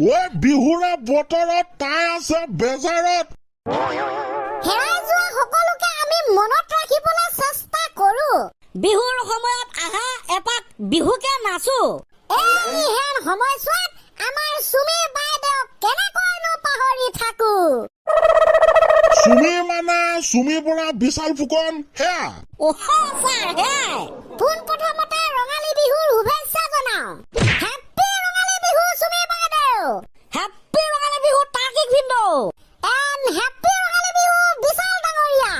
ঐ বিহুৰে বতৰত তাই আছে বেজাৰত। হেৰাই যোৱা সকলোকে আমি মনত ৰাখিবলৈ চেষ্টা কৰো। বিহুৰ সময়ত আহা এপাক বিহুকে নাচো। এই হেন সময়ছোৱাত আমাৰ চুমি বাইদেউ কেনেকৈনো পাহৰি থাকো। চুমি মানে চুমি বৰা বিশাল ফুকন হেয়া। পোন প্ৰথমতে ৰঙালী বিহুৰ শুভেচ্ছা জনাও। হেপ্পী ৰঙালী বিহু চুমি বাইদেউ। হেপ্পী ৰঙালী বিহু তাৰ্কিক ভিন্দৌ। এণ্ড হেপ্পী ৰঙালী বিহু বিশাল ডাঙৰীয়া।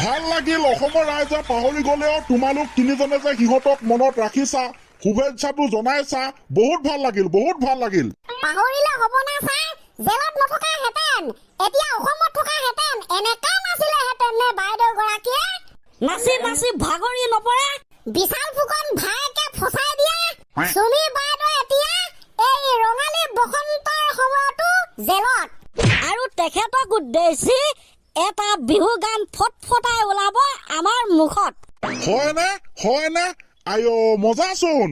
ভাল লাগিল অসমৰ ৰাইজে পাহৰি গলেও তোমালোক তিনিজনে যে সিহঁতক মনত ৰাখিছা, শুভেচ্ছাটো জনাইছা, বহুত ভাল লাগিল, বহুত ভাল লাগিল। পাহৰিলে হ'ব না ছাৰ, জেলত নথকা হেঁতেন এতিয়া অসমত থকা হেঁতেন এনেকা নাছিলে হেঁতেন নে বাইদেউ গৰাকীয়ে। নাচি নাচি ভাগৰি নপৰে। বিশাল ফুকন ভাইকে ফচাই দিয়া চুমি বাইদেউ এতিয়া এই ৰঙালী বসন্তৰ সময়তো জেলত। আৰু তেখেতক উদ্দেশ্যি এটা বিহু গান ফটফটাই ওলাব আমাৰ মুখত। হয়নে আয়ো মজাচোন।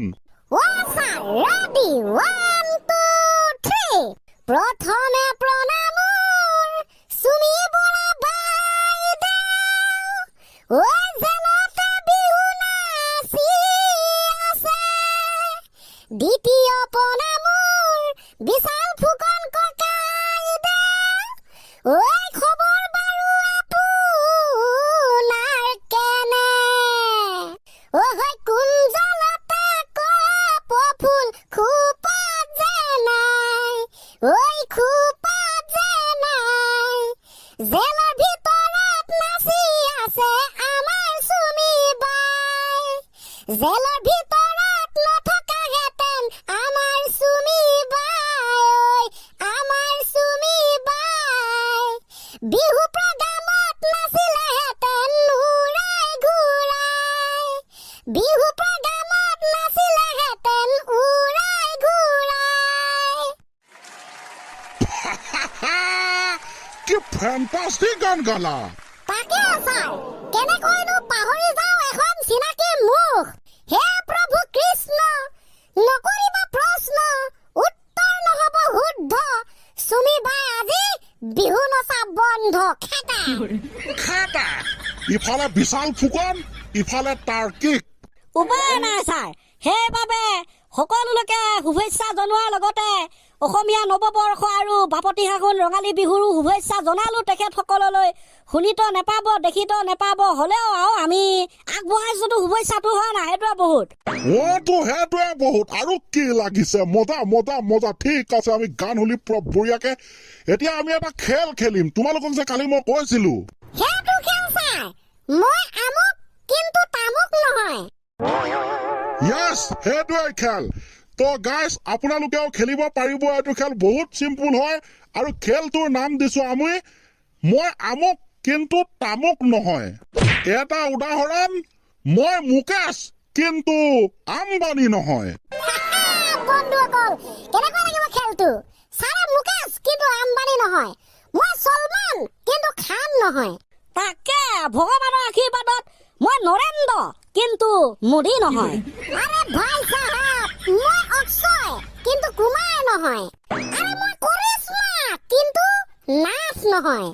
ছাৰ ৰেডি 1 2 3 প্ৰথমে প্ৰণাম চুমি বৰা বাইদেউ। জেলতে বিহু নাচি আছে। দ্বিতীয় প্ৰণাম বিশাল ফুকন ককাইদেউ। খবৰ বাৰু আপোনাৰ কেনে? কোন জলতে কপফুল খোপাত যে নাই, খোপাত যে নাই। জেলৰ ভিতৰত নাচি আছে আমাৰ চুমি বাই। জেলৰ ভিতৰত নথকা হেঁতেন আমাৰ চুমি বাই, আমাৰ চুমি বাই। বিহু প্ৰগ্ৰামত নাচিলে হেঁতেন উৰাই ঘূৰাই। বিহু প্ৰগ্ৰামত নাচিলে হেঁতেন উৰাই ঘূৰাই। কি ফেণ্টাষ্টিক গান গালা। তাকে ছাৰ, কেনেকৈনো পাহৰি যাওঁ এখন চিনাকি মুখ। হে প্ৰভু কৃষ্ণ, নকৰিবা প্ৰশ্ন, উত্তৰ নহব শুদ্ধ। চুমি বাই আজি বিহু নচা বন্ধ। খেতা ইফালে বিশাল ফুকন, ইফালে তাৰ্কিক। উপায় নাই ছাৰ, সেইবাবে সকলোকে শুভেচ্ছা জনোৱাৰ লগতে অসমীয়া নৱবৰ্ষ আৰু বাপতি সাহোন ৰঙালী বিহুৰো শুভেচ্ছা জনালো তেখেতসকললৈ। শুনিতো নেপাব, দেখিতো নেপাব, হ'লেও আৰু আমি আগবঢ়াইছোতো শুভেচ্ছাটো, হয় না? সেইটোৱে বহুত। সেইটোৱে বহুত। আৰু কি লাগিছে? মজা মজা মজা। ঠিক আছে, আমি গান শুনি বঢ়িয়াকে। এতিয়া আমি এটা খেল খেলিম। তোমালোকক যে কালি মই কৈছিলো, সেইটো খেল ছাৰ, মই আমুক কিন্তু তামুক নহয়। য়েছ, সেইটোৱে খেল। তো গাইজ, আপোনালোকেও খেলিব পাৰিব এইটো খেল। বহুত চিম্পুল হয় আৰু খেলটোৰ নাম দিছো আমি মই আমুক কিন্তু তামুক নহয়। এটা উদাহৰণ, মই মুকেশ কিন্তু আম্বানী নহয়। বন্ধুসকল, কেনেকুৱা লাগিব খেলটো? ছাৰে মুকেশ কিন্তু আম্বানী নহয়, মই সলমান কিন্তু খান নহয়। তাকে ভগৱানৰ আশীৰ্বাদত মই নৰেন্দ্ৰ কিন্তু মোদী নহয়। আৰে ভাই সাহেব, মই অক্ষয় কিন্তু কুমাৰ নহয়। আৰে মই কৰিশ্মা কিন্তু নাথ নহয়।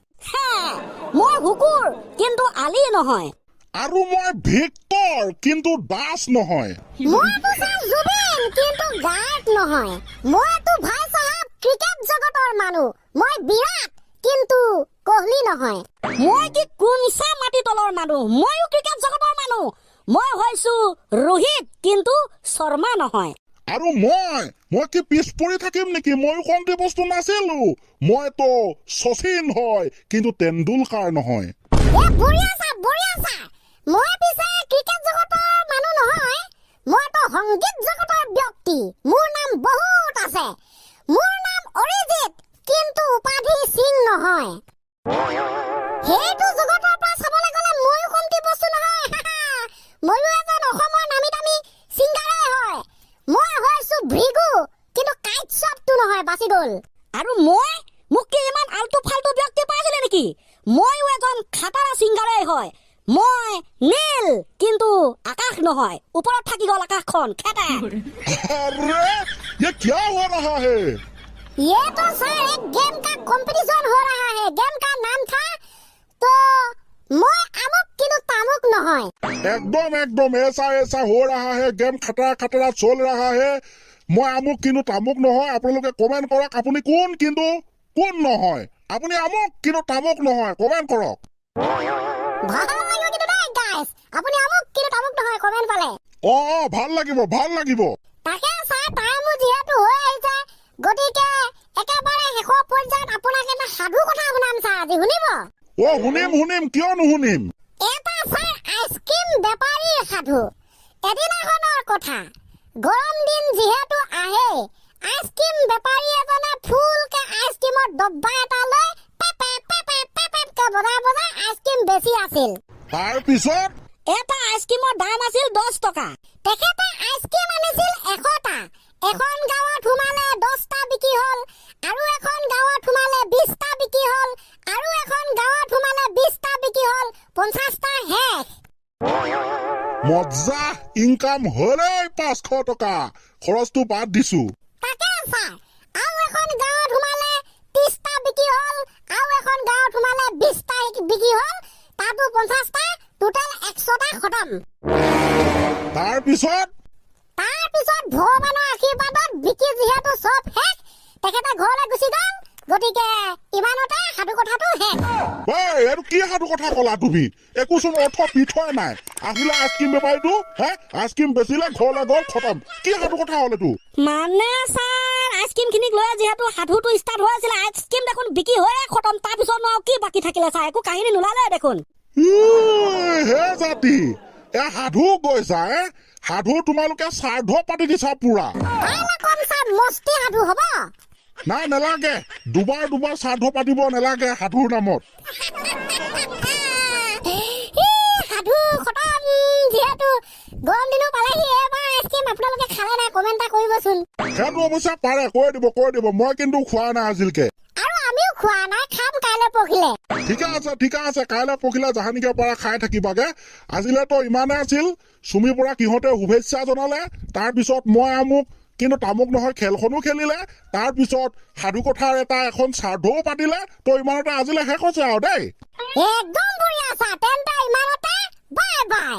মই হুকুৰ কিন্তু আলি নহয়। আৰু মই ভিক্টৰ কিন্তু দাস নহয়। মইতো ছাৰ জুবিন কিন্তু গায়ক নহয়। মইতো ভাই সাহেব ক্ৰিকেট জগতৰ মানুহ, মই বিৰাট কিন্তু কোহলি নহয়। মই কি কোনচা মাটি তলৰ মানুহ, মইও ক্ৰিকেট জগতৰ মানুহ। মই হৈছো ৰোহিত কিন্তু শৰ্মা নহয়। আৰু মই কি পিছ পৰি থাকিম নেকি? মইও কমটি বস্তু নাছিলো। মইতো শচীন হয় কিন্তু তেণ্ডুলকাৰ নহয়। বঢ়িয়া ছাৰ, বঢ়িয়া ছাৰ। মই পিছে ক্ৰিকেট জগতৰ মানুহ নহয়, মইতো সংগীত জগতৰ ব্যক্তি। মোৰ নাম বহুত আছে। মোৰ নাম অৰিজিত কিন্তু উপাধি সিং নহয়। সেইটো জগতৰ পৰা চাবলৈ গ'লে মইও কমটি বস্তু নহয়। মইও এজন অসমৰ নামি দামী ছিংগাৰে হয়। মই হৈছো ভৃগু কিন্তু কাইটছপটো নহয়, বাচি গ'ল। আৰু মোক কি ইমান আল্টু ফাল্টু ব্যক্তি পাইছিলে নেকি? মইও এজন খাটাৰা ছিংগাৰে হয়। মই নীল কিন্তু আকাশ নহয়, ওপৰত থাকি গ'ল আকাশখন। খেতা আৰে ये क्या हो रहा है? ये तो सर एक गेम का कंपटीशन हो रहा है। गेम का नाम था तो मैं আমুক কিন্তু তামুক নহয়। एकदम एकदम ऐसा ऐसा हो रहा है। गेम खतरा खतरा चल रहा है। मैं আমুক কিন্তু তামুক নহয়। আপোনালোকে কমেন্ট কৰক আপুনি কোন কিন্তু কোন নহয়। আপুনি আমুক কিন্তু তামুক নহয়। কমেন্ট কৰক। ভাল লাগিব কিন্তু নাই গাইস। আপুনি আমুক কিন্তু তামুক নহয় কমেন্ট পালে। ভাল লাগিব ভাল লাগিব। তাকে স্যার টাইমো যেহেতু হৈ আহিছে গতিকে একেবাৰে শেষৰ পৰ্যায়ত আপোনাক এটা সাধু কথা শুনাম স্যাৰ আজি শুনিব? শুনিম কিয় নুশুনিম? এটা স্যাৰ আইসক্ৰিম বেপাৰীৰ সাধু। এদিনাখনৰ কথা গৰম দিন যেহেতু আহে আইসক্ৰিম বেপাৰী এজনে ফুলকে আইসক্ৰিমৰ ডব্বা এটা লৈ পেপে পেপে পেপেকে বজাই বজাই আইসক্ৰিম বেচি আছিল। তাৰপিছত এটা আইচক্ৰীমৰ দাম আছিল 10 টকা। তেখেতে আইসক্ৰিম আনিছিল 100টা। এখন গাঁৱত সোমালে 10টা বিক্ৰী হ'ল আৰু এখন গাঁৱত সোমালে 20টা বিক্ৰী হ'ল আৰু এখন গাঁৱত সোমালে 20টা বিক্ৰী হ'ল 50টা শেষ। মজা ইনকাম হলেই 500 টকা। খৰচটো বাদ দিছো। তাকে স্যাৰ আৰু এখন গাঁৱত সোমালে 30টা বিক্ৰী হ'ল আৰু এখন গাঁৱত সোমালে 20টা বিক্ৰী হ'ল তাতো 50টা টোটাল 100টা খতম। তাৰপিছত ভগৱানৰ আশীৰ্বাদত বিক্ৰী যিহেতু চব শেষ তেখেতে ঘৰলৈ গুচি গ'ল। গতিকে ইমানতে সাধু কথাটো শেষ। এইটো কি সাধু কথা ক'লা তুমি? একোচোন অৰ্থ পিঠই নাই। আহিলে আইচক্ৰীম বেপাৰীটো আইচক্ৰীম বেচিলে ঘৰলৈ গ'ল খতম। কি সাধু কথা হ'ল এইটো? মানে স্যার আইসক্রিম খিনিক লৈ যেহেতু সাধুটো ষ্টাৰ্ট হৈ আছিল আইসক্ৰিম দেখোন বিক্ৰী হৈয়ে খতম। তাৰপিছত আৰু কি বাকী থাকিলে স্যার? একো কাহিনী নোলালে দেখোন। হে জাতি এ সাধু গৈছা সাধু তোমালোকে স্বাৰ্থ পাতি দিছা পুৰা। মস্তি সাধু হ'ব নাই নেলাগে। দুবাৰ স্বাৰ্থ পাতিব নেলাগে সাধুৰ নামত। সাধু খতম। যিহেতু গৰম দিনো পালেহি এবাৰ আইচক্ৰীম আপোনালোকে খালে নাই কমেণ্ট এটা কৰিবচোন। সেইটো অৱশ্যে পাৰে কৈ দিব। মই কিন্তু খোৱা নাই আজিলৈকে। আৰু আমিও খোৱা নাই খাম কাইলৈ পৰহিলে। ঠিকে আছে কাইলৈ পৰহিলে জাহানিকে পৰা খাই থাকিবাগে। আজিলেতো ইমানে আছিল। চুমিৰ পৰা কিহঁতে শুভেচ্ছা জনালে। তাৰপিছত মই আমুক কিন্তু তামুক নহয় খেলখনো খেলিলে। তাৰপিছত সাধু কথাৰ এখন শ্ৰাদ্ধও পাতিলে। তো ইমানতে আজিলে শেষ হৈছে আৰু দেই। একদম বঢ়িয়া স্যাৰ। তেন্তে ইমানতে বাই বাই।